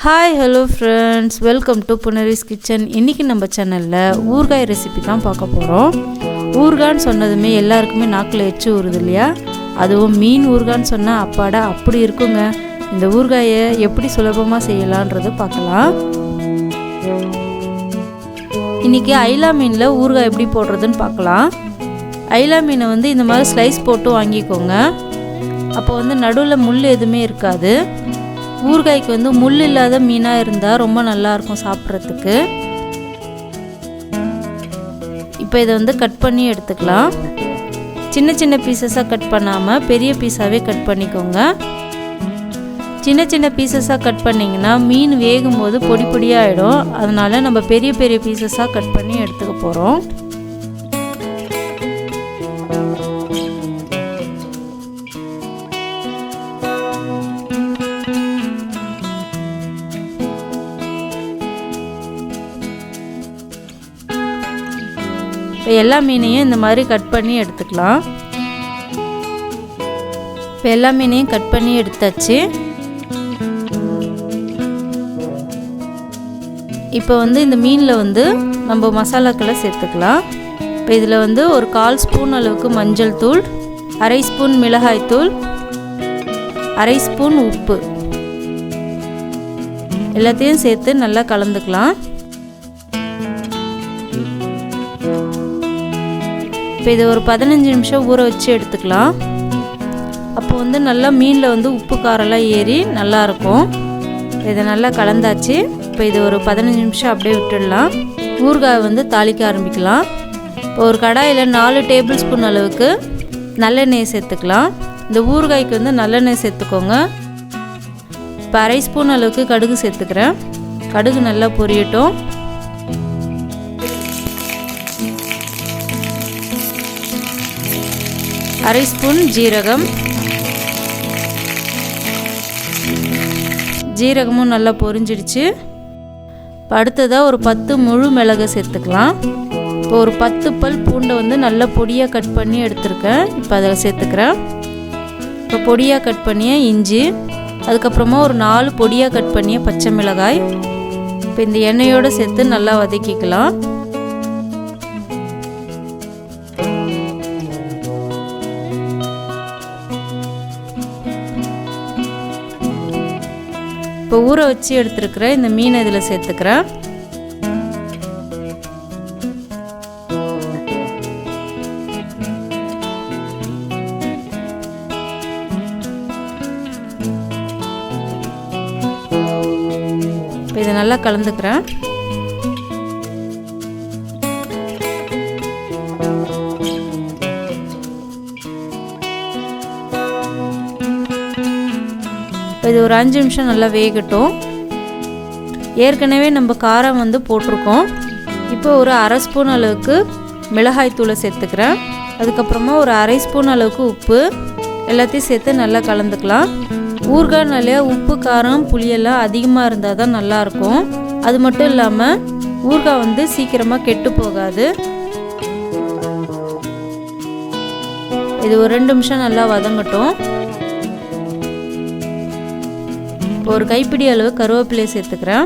Hi hello friends, welcome to புனரிஸ் kitchen. இன்றைக்கி நம்ம சேனலில் ஊறுகாய் ரெசிபி தான் பார்க்க போகிறோம். ஊறுகான்னு சொன்னதுமே எல்லாருக்குமே நாக்கில் எச்சு ஊறுது இல்லையா? அதுவும் மீன் ஊறுகான்னு சொன்னால் அப்பாடா அப்படி இருக்குங்க. இந்த ஊறுகாயை எப்படி சுலபமாக செய்யலான்றது பார்க்கலாம். இன்றைக்கி ஐலா மீனில் ஊறுகாய் எப்படி போடுறதுன்னு பார்க்கலாம். ஐலா மீனை இந்த மாதிரி ஸ்லைஸ் போட்டு வாங்கிக்கோங்க. அப்போ நடுவில் முள் எதுவுமே இருக்காது. ஊறுகாய்க்கு முள் இல்லாத மீனாக இருந்தால் ரொம்ப நல்லாயிருக்கும் சாப்பிட்றதுக்கு. இப்போ இதை கட் பண்ணி எடுத்துக்கலாம். சின்ன சின்ன பீசஸாக கட் பண்ணாமல் பெரிய பீஸாகவே கட் பண்ணிக்கோங்க. சின்ன சின்ன பீசஸாக கட் பண்ணிங்கன்னா மீன் வேகும்போது பொடி பொடியாகிடும். அதனால் நம்ம பெரிய பெரிய பீசஸாக கட் பண்ணி எடுத்துக்க போகிறோம். இப்போ எல்லா மீனையும் இந்த மாதிரி கட் பண்ணி எடுத்துக்கலாம். இப்போ எல்லா மீனையும் கட் பண்ணி எடுத்தாச்சு. இப்போ இந்த மீனில் நம்ம மசாலாக்களை சேர்த்துக்கலாம். இப்போ இதில் ஒரு 1/4 ஸ்பூன் அளவுக்கு மஞ்சள் தூள், 1/2 ஸ்பூன் மிளகாய் தூள், 1/2 ஸ்பூன் உப்பு எல்லாத்தையும் சேர்த்து நல்லா கலந்துக்கலாம். இப்போ இதை ஒரு 15 நிமிஷம் ஊற வச்சு எடுத்துக்கலாம். அப்போ நல்லா மீனில் உப்பு காரெல்லாம் ஏறி நல்லாயிருக்கும். இதை நல்லா கலந்தாச்சு. இப்போ இது ஒரு 15 நிமிஷம் அப்படியே விட்டுடலாம். ஊறுகாய் தாளிக்க ஆரம்பிக்கலாம். இப்போ ஒரு கடாயில் 4 டேபிள் ஸ்பூன் அளவுக்கு நல்லெண்ணெய் சேர்த்துக்கலாம். இந்த ஊறுகாய்க்கு நல்லெண்ணெய் சேர்த்துக்கோங்க. இப்போ 1/2 ஸ்பூன் அளவுக்கு கடுகு சேர்த்துக்கிறேன். கடுகு நல்லா பொரியட்டும். 1/2 ஸ்பூன் ஜீரகம். ஜீரகமும் நல்லா பொரிஞ்சிடுச்சு. இப்போ அடுத்ததாக ஒரு 10 முழு மிளகு சேர்த்துக்கலாம். இப்போ ஒரு 10 பல் பூண்டை நல்லா பொடியாக கட் பண்ணி எடுத்துருக்கேன். இப்போ அதில் சேர்த்துக்கிறேன். இப்போ பொடியாக கட் பண்ணிய இஞ்சி, அதுக்கப்புறமா ஒரு 4 பொடியாக கட் பண்ணிய பச்சை மிளகாய். இப்போ இந்த எண்ணெயோடு சேர்த்து நல்லா வதக்கிக்கலாம். இப்போ ஊற வச்சு எடுத்துருக்கிற இந்த மீனை இதில் சேர்த்துக்கிறேன். இப்போ இதை நல்லா கலந்துக்கிறேன். இது ஒரு 5 நிமிஷம் நல்லா வேகட்டும். ஏற்கனவே நம்ம காரம் போட்டிருக்கோம். இப்போ ஒரு 1/2 ஸ்பூன் அளவுக்கு மிளகாய் தூளை சேர்த்துக்கிறேன். அதுக்கப்புறமா ஒரு 1/2 ஸ்பூன் அளவுக்கு உப்பு எல்லாத்தையும் சேர்த்து நல்லா கலந்துக்கலாம். ஊறுகாய் நிறையா உப்பு காரம் புளியெல்லாம் அதிகமாக இருந்தால் தான் நல்லாயிருக்கும். அது மட்டும் இல்லாமல் ஊறுகாய் சீக்கிரமாக கெட்டு போகாது. இது ஒரு 2 நிமிஷம் நல்லா வதங்கட்டும். ஒரு கைப்பிடி அளவு கருவேப்பிலையை சேர்த்துக்கிறேன்.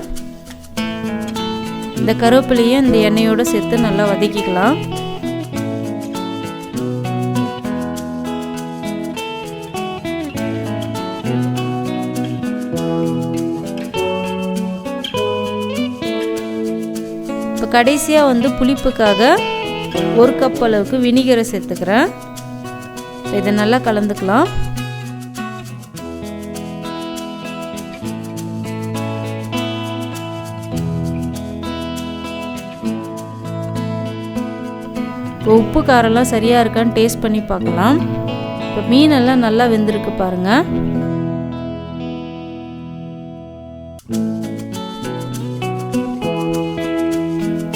இந்த கருவேப்பிலையை இந்த எண்ணெயோடு சேர்த்து நல்லா வதக்கிக்கலாம். இப்போ கடைசியாக புளிப்புக்காக 1 கப் அளவுக்கு வினிகரை சேர்த்துக்கிறேன். இதை நல்லா கலந்துக்கலாம். இப்போ உப்பு காரெல்லாம் சரியாக இருக்கான்னு டேஸ்ட் பண்ணி பார்க்கலாம். இப்போ மீனெல்லாம் நல்லா வெந்திருக்கு பாருங்கள்.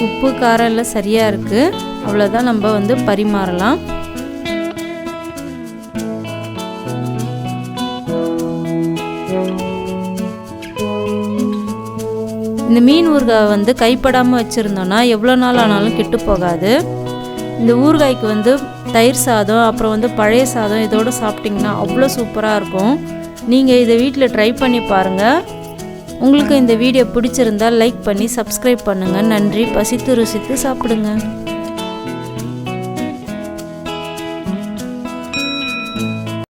உப்பு காரம் எல்லாம் சரியாக இருக்குது. அவ்வளோதான், நம்ம பரிமாறலாம். இந்த மீன் ஊறுகாய் கைப்படாமல் வச்சுருந்தோன்னா எவ்வளோ நாள் ஆனாலும் கெட்டு போகாது. இந்த ஊறுகாய்க்கு தயிர் சாதம் அப்புறம் பழைய சாதம் இதோடு சாப்பிட்டிங்கன்னா அவ்வளோ சூப்பராக இருக்கும். நீங்கள் இதை வீட்டில் ட்ரை பண்ணி பாருங்கள். உங்களுக்கு இந்த வீடியோ பிடிச்சிருந்தால் லைக் பண்ணி சப்ஸ்கிரைப் பண்ணுங்கள். நன்றி. பசித்து ருசித்து சாப்பிடுங்க.